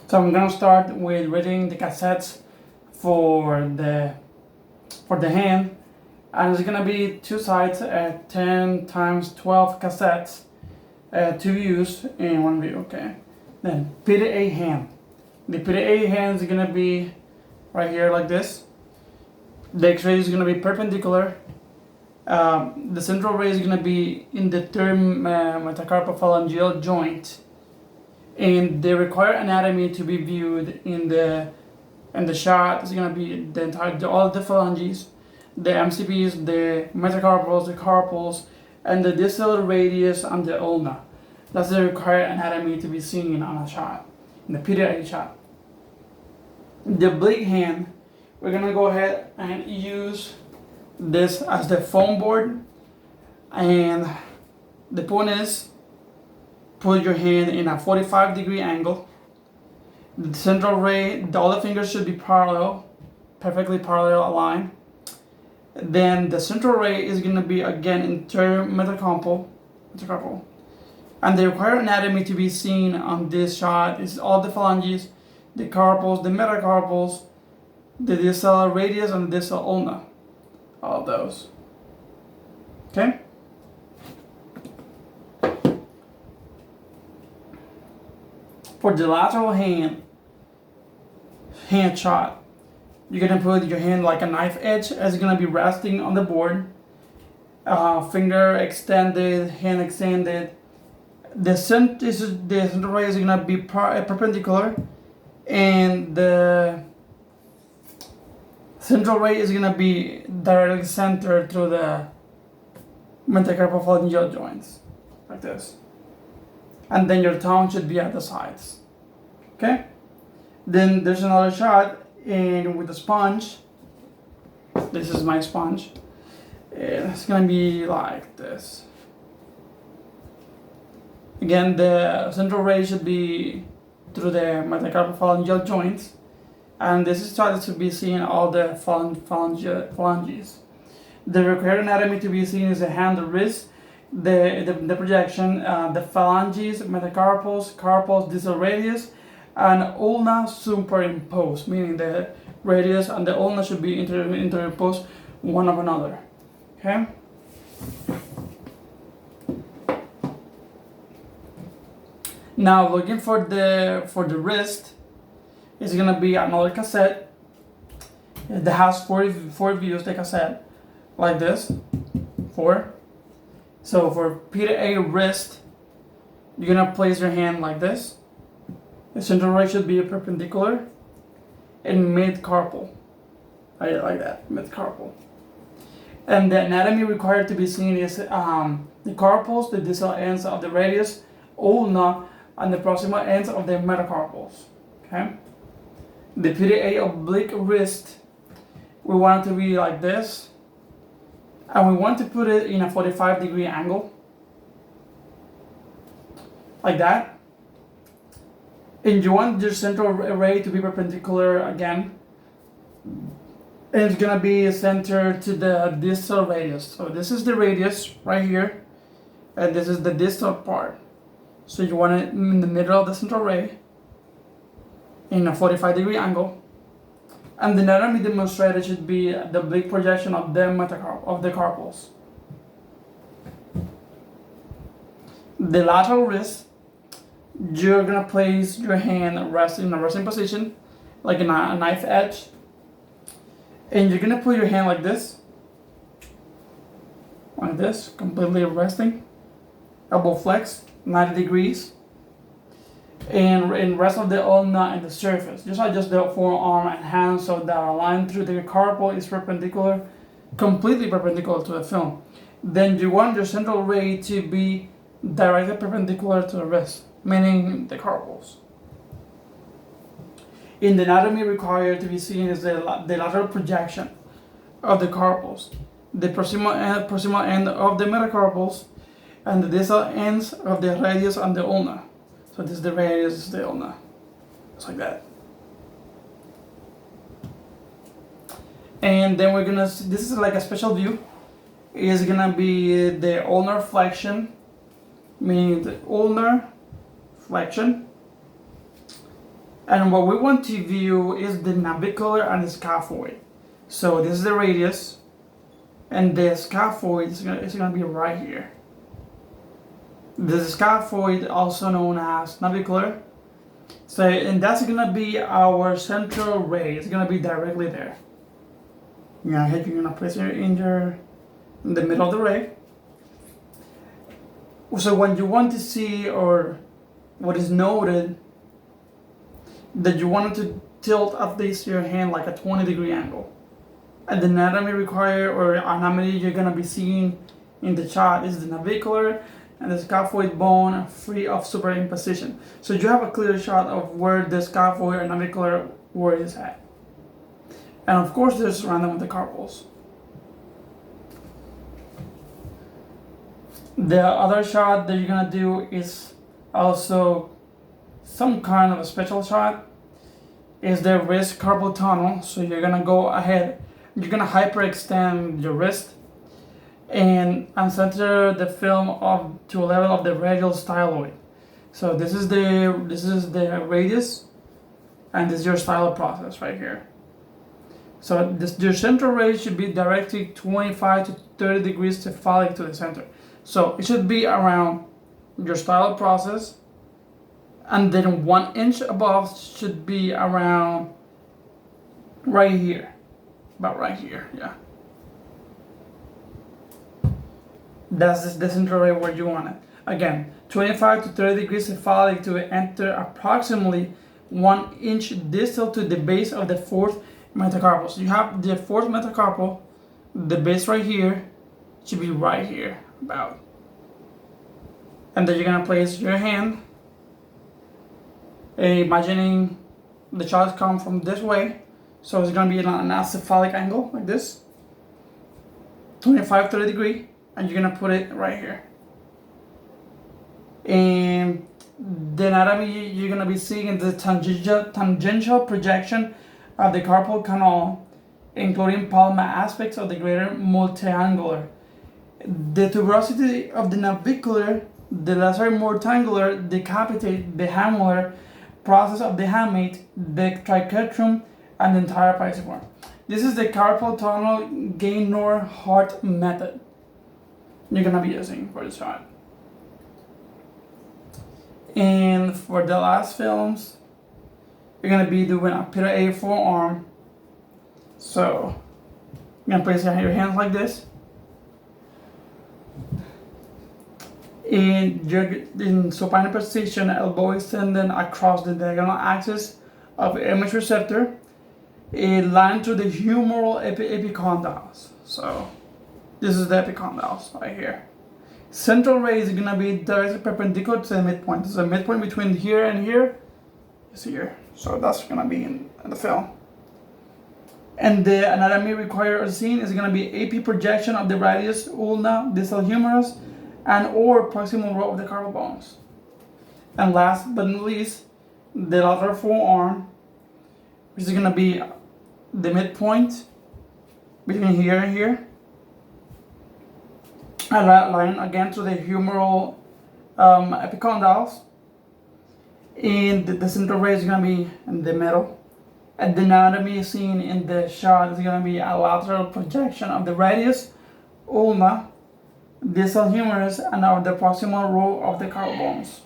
So I'm gonna start with reading the cassettes for the hand, and it's gonna be two sides at 10 times 12 cassettes to use in one view. Okay. Then PDA hand. The PDA hand is gonna be right here like this. The X-ray is gonna be perpendicular. The central ray is gonna be in the third metacarpophalangeal joint, and the required anatomy to be viewed in the shot is gonna be the entire all the phalanges, the MCPs, the metacarpals, the carpals, and the distal radius and the ulna. That's the required anatomy to be seen on a shot, in the PDA shot. The oblique hand, we're gonna go ahead and use this as the foam board, and the point is put your hand in a 45-degree angle. The central ray, all the fingers should be parallel, perfectly parallel aligned. Then the central ray is going to be again intermetacarpal, and the required anatomy to be seen on this shot is all the phalanges, the carpals, the metacarpals, the distal radius, and the distal ulna. All of those. Okay? For the lateral hand shot, you're gonna put your hand like a knife edge, as it's gonna be resting on the board. Finger extended, hand extended. The central ray is gonna be perpendicular, and the central ray is gonna be directly centered through the metacarpophalangeal joints, like this. And then your tongue should be at the sides. Okay? Then there's another shot, and with a sponge. This is my sponge. It's gonna be like this. Again, the central ray should be through the metacarpophalangeal joints, and this is started to be seen all the phalanges. The required anatomy to be seen is the hand, the wrist, the projection, the phalanges, metacarpals, carpals, distal radius, and ulna superimposed, meaning the radius and the ulna should be interposed one of another. Okay? Now looking for the wrist is gonna be another cassette that has four views, the cassette, like this, 4. So for PDA wrist, you're gonna place your hand like this. The central ray should be perpendicular and mid-carpal, like that, mid-carpal. And the anatomy required to be seen is the carpals, the distal ends of the radius, ulna, and the proximal ends of the metacarpals. Okay. The PDA oblique wrist, we want it to be like this, and we want to put it in a 45-degree angle, like that. And you want your central ray to be perpendicular again, and it's gonna be centered to the distal radius. So this is the radius right here, and this is the distal part. So you want it in the middle of the central ray in a 45-degree angle. And the anatomy demonstrated should be the oblique projection of the carpals. The lateral wrist, you're gonna place your hand in a resting position, like a knife edge, and you're gonna put your hand like this, completely resting, elbow flex, 90 degrees, and rest of the ulna and the surface. Just adjust the forearm and hands so that our line through the carpal is perpendicular, completely perpendicular to the film. Then you want your central ray to be directly perpendicular to the wrist, meaning the carpals. In the anatomy required to be seen is the lateral projection of the carpals, the proximal end of the metacarpals, and the distal ends of the radius and the ulna. So this is the radius, this is the ulna. Just like that. And then we're gonna, this is like a special view. It's gonna be the ulnar flexion, meaning the ulnar flexion. And what we want to view is the navicular and the scaphoid. So this is the radius, and the scaphoid is gonna be right here. The scaphoid, also known as navicular. So, and that's gonna be our central ray. It's gonna be directly there. You're gonna place it in the middle of the ray. So when you want to see, or what is noted, that you want to tilt at least your hand like a 20-degree angle. And the anatomy required, or anatomy you're gonna be seeing in the chart, is the navicular and the scaphoid bone free of superimposition. So you have a clear shot of where the scaphoid and navicular where it is at. And of course there's random metacarpals. The other shot that you're gonna do is also some kind of a special shot, is the wrist carpal tunnel. So you're gonna go ahead, you're gonna hyperextend your wrist and center the film to a level of the radial styloid. So this is the radius, and this is your stylo process right here. So your central ray should be directly 25 to 30 degrees cephalic to the center. So it should be around your stylo process, and then 1 inch above should be around right here, about right here, yeah. That's the central ray where you want it. Again, 25 to 30 degrees cephalic to enter approximately 1 inch distal to the base of the fourth metacarpal. So you have the fourth metacarpal, the base right here, should be right here, about. And then you're gonna place your hand, imagining the child come from this way. So it's gonna be an acephalic angle, like this, 25, 30 degree. And you're gonna put it right here. And the anatomy you're gonna be seeing is the tangential projection of the carpal canal, including palmar aspects of the greater multiangular. The tuberosity of the navicular, the lesser multiangular, decapitate the hamular process of the hamate, the triquetrum, and the entire pisiform. This is the carpal tunnel Gaynor-Hart method you're gonna be using for this shot. And for the last films, you're gonna be doing a Peter A forearm. So you're gonna place your hands like this, and you're in supine position, elbow extended across the diagonal axis of the image receptor, a line through the humeral epicondyles. So this is the epicondyles right here. Central ray is gonna be directly perpendicular to the midpoint. There's a midpoint between here and here. Is here. So that's gonna be in the film. And the anatomy required or seen is gonna be AP projection of the radius, ulna, distal humerus, and or proximal row of the carpal bones. And last but not least, the lateral forearm, which is gonna be the midpoint between here and here. A line again to the humeral epicondyles, and the central ray is going to be in the middle. And the anatomy seen in the shot is going to be a lateral projection of the radius, ulna, distal humerus, and of the proximal row of the carpal bones.